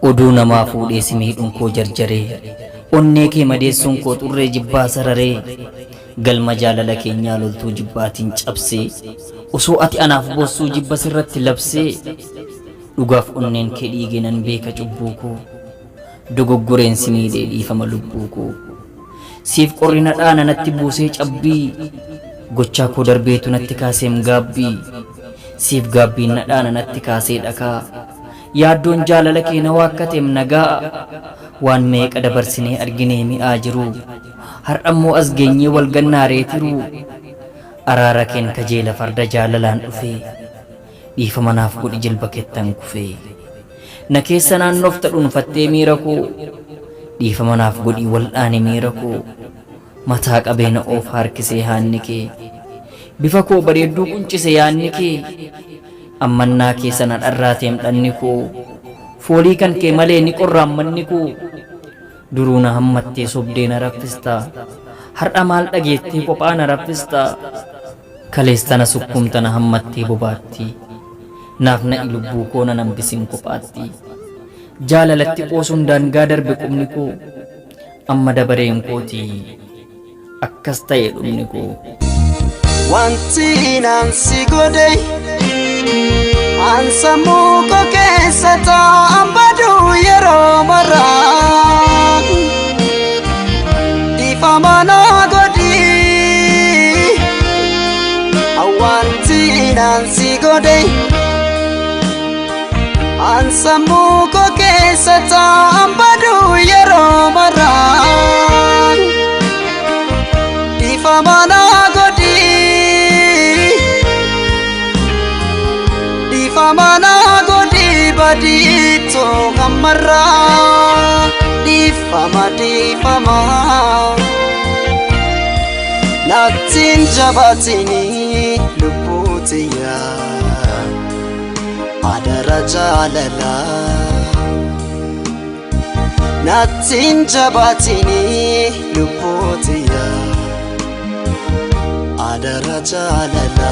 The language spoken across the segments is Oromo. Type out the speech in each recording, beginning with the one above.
Oduu namaa fuudhee simiidhuun koo jarjaree onnee kee madeessuun koo xurree jibbaa sararee galma jaalala keenyaa loltuu jibbaatiin cabsee osoo ati anaaf boossuu jibba sirratti labsee dhugaaf onneen kee dhiigee nan beeka cubbuu koo dogoggoreen simiidhee dhiifama lubbuu koo siif qorrina dhaana natti buusee cabbii gochaa koo darbeetu natti kaaseem gaabbii siif gaabbiin na dhaana natti kaasee dhakaa yaaddoon jaalala kee na waakkateem nagaa waan meeqa dabarsinee arginee mi'aa jiru har'ammoo as geenyee wal gannaareetiru araara keen kajeela farda jaalalaan dhufee dhiifama naaf godhi jilba kettan kufee na keessa naannofta dhuunfattee miira koo dhiifama naaf godhi wal'aane miira koo mataa qabeena oof harkisee haanni kee bifa koo bareedduu quncise yaanni kee ammannaa keessa na dharraateem dhanni koo foolii kan kee malee ni qorraan manni koo duruu na hammattee sobdee na raffistaa har'a maal dhageettee kophaa na raffistaa kaleestana sukkumta na hammattee bobaatti naaf na'i lubbuu koo na nambisin kophaatti jaalalatti qoosuun daangaa darbe qubni koo amma dabareen kooti akkas ta'e dhumni koo wanti naan si godhe ansammuu koo keessa taa'an baduu yeroo maraa dhiifama naa godhi wanti naan si godhe ansammuu koo keessa taa'an baduu yeroo maraa dhiifama naa godhi Mana godi badito kamara difama natin jabatini luputiya adara jalala natin jabatini luputiya adara jalala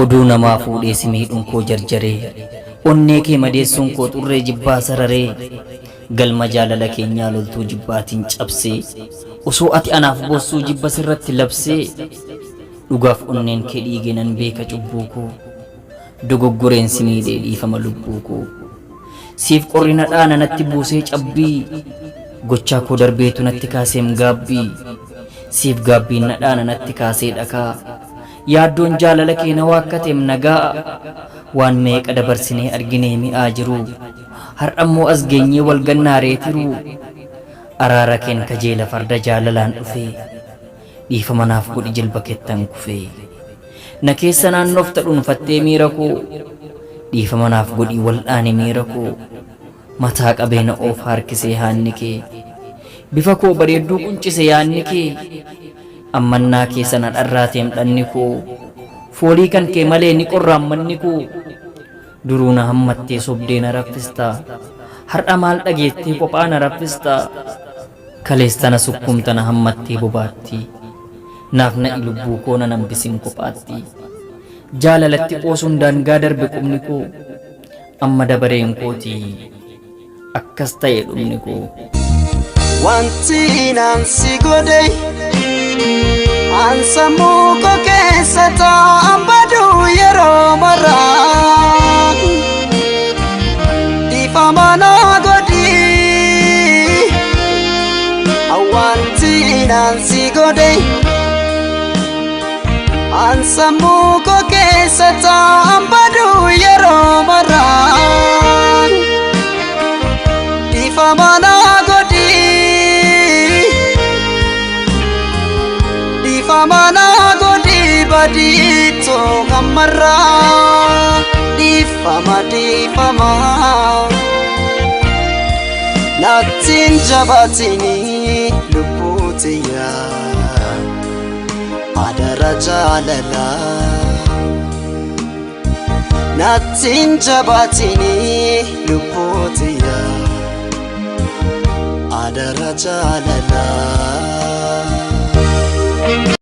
oduu namaa fuudhee simiidhuun koo jarjaree onnee kee madeessuun koo xurree jibbaa sararee galma jaalala keenyaa loltuu jibbaatiin cabsee osoo ati anaaf boossuu jibba sirratti labsee dhugaaf onneen kee dhiigee nan beeka cubbuu koo dogoggoreen simiidhee dhiifama lubbuu koo siif qorrina dhaana natti buusee cabbii gochaa koo darbeetu natti kaaseem gaabbii siif gaabbiin na dhaana natti kaasee dhakaa yaaddoon jaalala kee na waakkateem nagaa waan meeqa dabarsinee arginee mi'aa jiru har'ammoo as geenyee wal gannaareetiru araara keen kajeela farda jaalalaan dhufee dhiifama naaf godhi jilba kettan kufee na keessa naannofta dhuunfattee miira koo dhiifama naaf godhi wal'aane miira koo mataa qabeena oof harkisee haanni kee bifa koo bareedduu quncise yaanni kee ammannaa keessa na dharraateem dhanni koo foolii kan kee malee ni qorraan manni koo duruu na hammattee sobdee na raffistaa har'a maal dhageettee kophaa na raffistaa kaleestana sukkumta na hammattee bobaatti naaf na'i lubbuu koo na nambisin kophaatti jaalalatti qoosuun daangaa darbe qubni koo amma dabareen kooti akkas ta'e dhumni koo wanti naan si godhe ansammuu koo keessa taa'an baduu yeroo maraa dhiifama naa godhi wanti naan si godhe ansammuu koo keessa taa'an baduu yeroo maraa dhiifama naa godhi Mana godi badito kamara difama natin jabatini luputiya adara jalala natin jabatini luputiya adara jalala